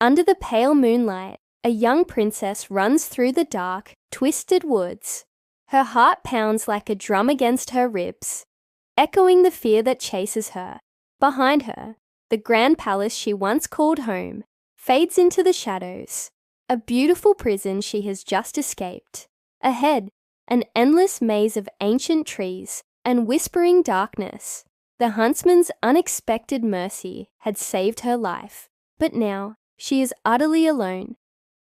Under the pale moonlight, a young princess runs through the dark, twisted woods. Her heart pounds like a drum against her ribs, echoing the fear that chases her. Behind her, the grand palace she once called home fades into the shadows, a beautiful prison she has just escaped. Ahead, an endless maze of ancient trees and whispering darkness. The huntsman's unexpected mercy had saved her life, but now she is utterly alone,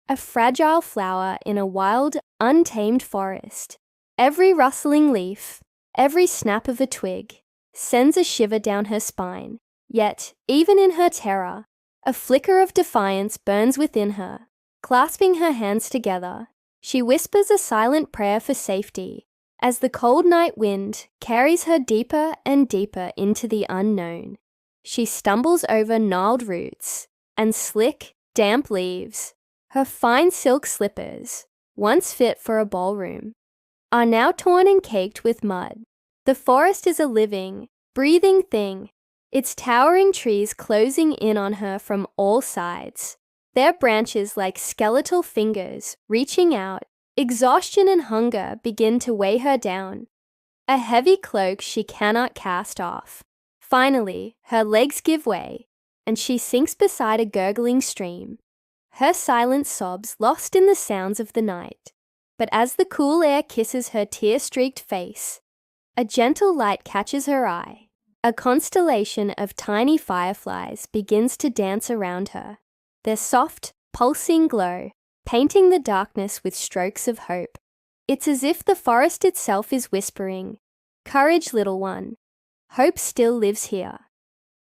a fragile flower in a wild, untamed forest. Every rustling leaf, every snap of a twig, sends a shiver down her spine. Yet, even in her terror, a flicker of defiance burns within her. Clasping her hands together, she whispers a silent prayer for safety as the cold night wind carries her deeper and deeper into the unknown. She stumbles over gnarled roots and slick, damp leaves. Her fine silk slippers, once fit for a ballroom, are now torn and caked with mud. The forest is a living, breathing thing, its towering trees closing in on her from all sides, their branches like skeletal fingers reaching out. Exhaustion and hunger begin to weigh her down, a heavy cloak she cannot cast off. Finally, her legs give way, and she sinks beside a gurgling stream, her silent sobs lost in the sounds of the night. But as the cool air kisses her tear-streaked face, a gentle light catches her eye. A constellation of tiny fireflies begins to dance around her, their soft, pulsing glow painting the darkness with strokes of hope. It's as if the forest itself is whispering, "Courage, little one. Hope still lives here."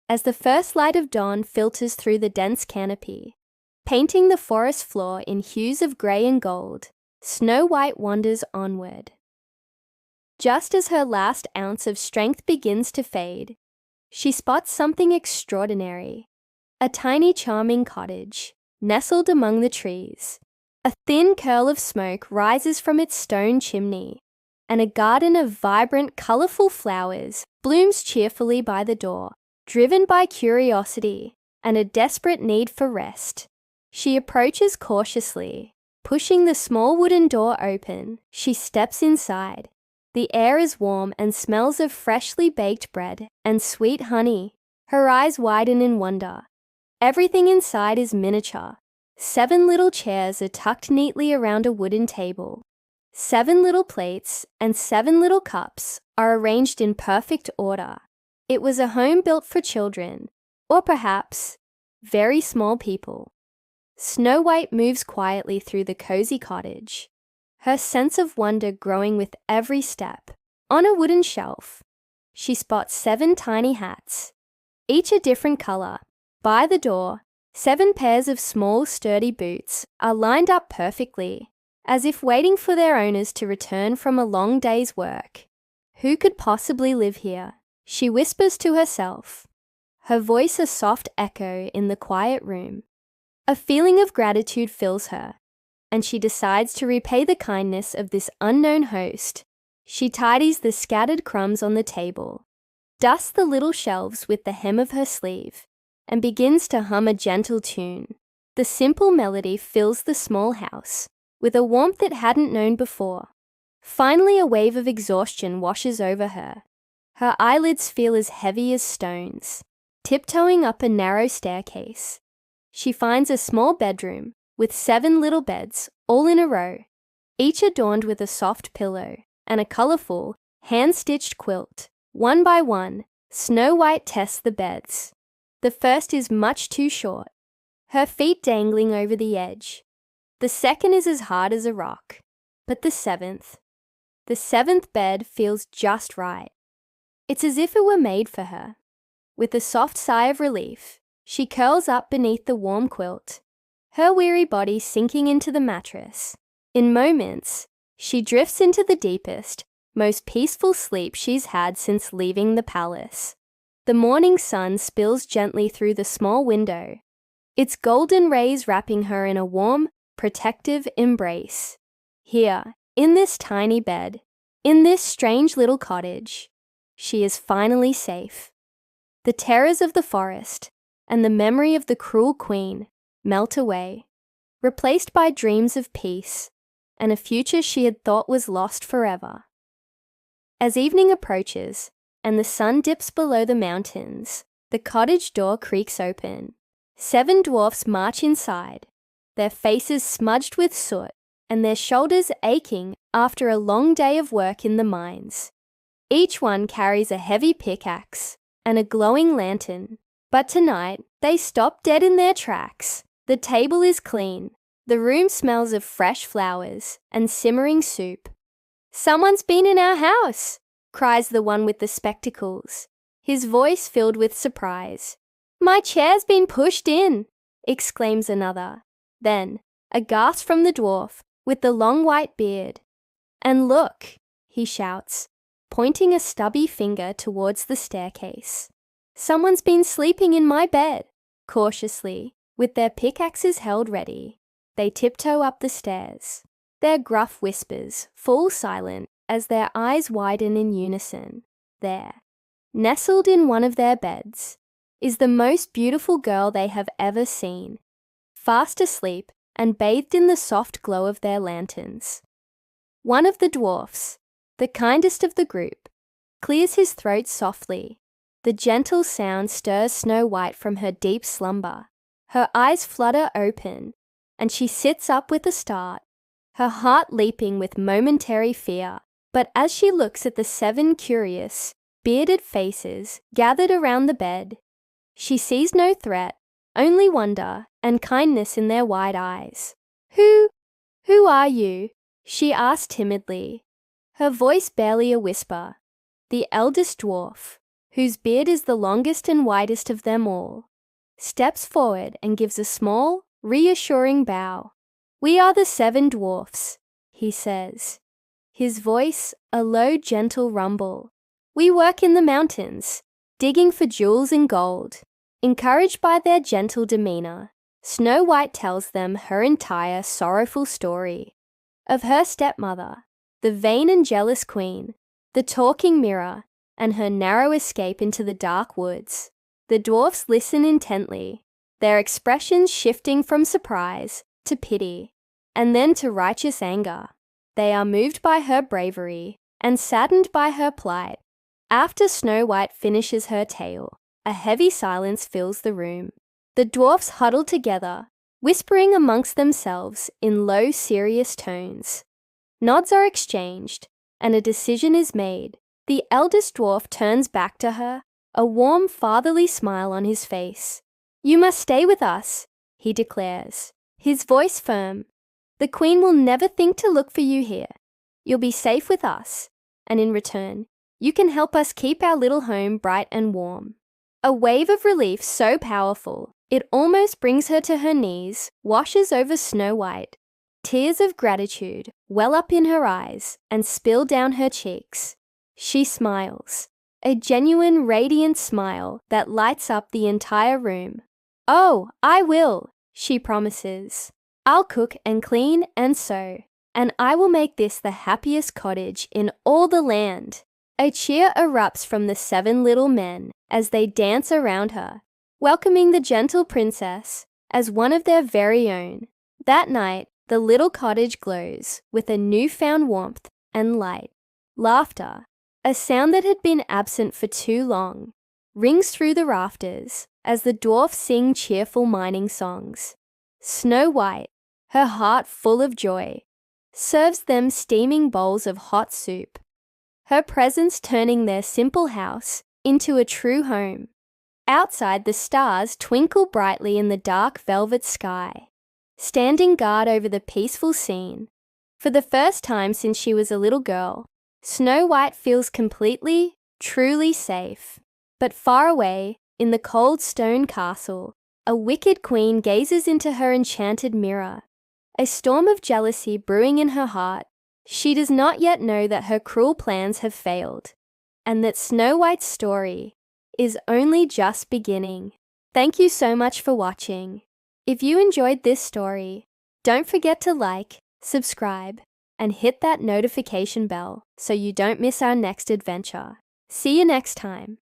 As the first light of dawn filters through the dense canopy, painting the forest floor in hues of grey and gold, Snow White wanders onward. Just as her last ounce of strength begins to fade, she spots something extraordinary. A tiny charming cottage, nestled among the trees. A thin curl of smoke rises from its stone chimney, and a garden of vibrant, colourful flowers blooms cheerfully by the door. Driven by curiosity and a desperate need for rest, she approaches cautiously. Pushing the small wooden door open, she steps inside. The air is warm and smells of freshly baked bread and sweet honey. Her eyes widen in wonder. Everything inside is miniature. 7 little chairs are tucked neatly around a wooden table. 7 little plates and 7 little cups are arranged in perfect order. It was a home built for children, or perhaps very small people. Snow White moves quietly through the cozy cottage, her sense of wonder growing with every step. On a wooden shelf, she spots 7 tiny hats, each a different color. By the door, 7 pairs of small, sturdy boots are lined up perfectly, as if waiting for their owners to return from a long day's work. Who could possibly live here? She whispers to herself, her voice a soft echo in the quiet room. A feeling of gratitude fills her, and she decides to repay the kindness of this unknown host. She tidies the scattered crumbs on the table, dusts the little shelves with the hem of her sleeve, and begins to hum a gentle tune. The simple melody fills the small house with a warmth it hadn't known before. Finally, a wave of exhaustion washes over her. Her eyelids feel as heavy as stones. Tiptoeing up a narrow staircase, she finds a small bedroom with 7 little beds, all in a row, each adorned with a soft pillow and a colorful, hand-stitched quilt. One by one, Snow White tests the beds. The first is much too short, her feet dangling over the edge. The second is as hard as a rock. But the seventh bed feels just right. It's as if it were made for her. With a soft sigh of relief, she curls up beneath the warm quilt, her weary body sinking into the mattress. In moments, she drifts into the deepest, most peaceful sleep she's had since leaving the palace. The morning sun spills gently through the small window, its golden rays wrapping her in a warm, protective embrace. Here, in this tiny bed, in this strange little cottage, she is finally safe. The terrors of the forest and the memory of the cruel queen melt away, replaced by dreams of peace and a future she had thought was lost forever. As evening approaches and the sun dips below the mountains, the cottage door creaks open. 7 dwarfs march inside, their faces smudged with soot and their shoulders aching after a long day of work in the mines. Each one carries a heavy pickaxe and a glowing lantern, but tonight they stop dead in their tracks. The table is clean. The room smells of fresh flowers and simmering soup. "Someone's been in our house," cries the one with the spectacles, his voice filled with surprise. "My chair's been pushed in," exclaims another. Then, a gasp from the dwarf with the long white beard. "And look," he shouts, pointing a stubby finger towards the staircase. "Someone's been sleeping in my bed." Cautiously, with their pickaxes held ready, they tiptoe up the stairs. Their gruff whispers fall silent as their eyes widen in unison. There, nestled in one of their beds, is the most beautiful girl they have ever seen, fast asleep and bathed in the soft glow of their lanterns. One of the dwarfs, the kindest of the group, clears his throat softly. The gentle sound stirs Snow White from her deep slumber. Her eyes flutter open, and she sits up with a start, her heart leaping with momentary fear. But as she looks at the 7 curious, bearded faces gathered around the bed, she sees no threat, only wonder and kindness in their wide eyes. Who are you?" she asked timidly, her voice barely a whisper. The eldest dwarf, whose beard is the longest and whitest of them all, steps forward and gives a small, reassuring bow. "We are the 7 dwarfs," he says, his voice a low, gentle rumble. "We work in the mountains, digging for jewels and gold." Encouraged by their gentle demeanor, Snow White tells them her entire sorrowful story of her stepmother, the vain and jealous queen, the talking mirror, and her narrow escape into the dark woods. The dwarfs listen intently, their expressions shifting from surprise to pity, and then to righteous anger. They are moved by her bravery and saddened by her plight. After Snow White finishes her tale, a heavy silence fills the room. The dwarfs huddle together, whispering amongst themselves in low, serious tones. Nods are exchanged, and a decision is made. The eldest dwarf turns back to her, a warm, fatherly smile on his face. "You must stay with us," he declares, his voice firm. "The queen will never think to look for you here. You'll be safe with us, and in return, you can help us keep our little home bright and warm." A wave of relief so powerful, it almost brings her to her knees, washes over Snow White. Tears of gratitude well up in her eyes and spill down her cheeks. She smiles, a genuine, radiant smile that lights up the entire room. "Oh, I will," she promises. "I'll cook and clean and sew, and I will make this the happiest cottage in all the land." A cheer erupts from the 7 little men as they dance around her, welcoming the gentle princess as one of their very own. That night, the little cottage glows with a newfound warmth and light. Laughter, a sound that had been absent for too long, rings through the rafters as the dwarfs sing cheerful mining songs. Snow White, her heart full of joy, serves them steaming bowls of hot soup, her presence turning their simple house into a true home. Outside, the stars twinkle brightly in the dark velvet sky, standing guard over the peaceful scene. For the first time since she was a little girl, Snow White feels completely, truly safe. But far away, in the cold stone castle, a wicked queen gazes into her enchanted mirror, a storm of jealousy brewing in her heart. She does not yet know that her cruel plans have failed, and that Snow White's story is only just beginning. Thank you so much for watching. If you enjoyed this story, don't forget to like, subscribe, and hit that notification bell so you don't miss our next adventure. See you next time.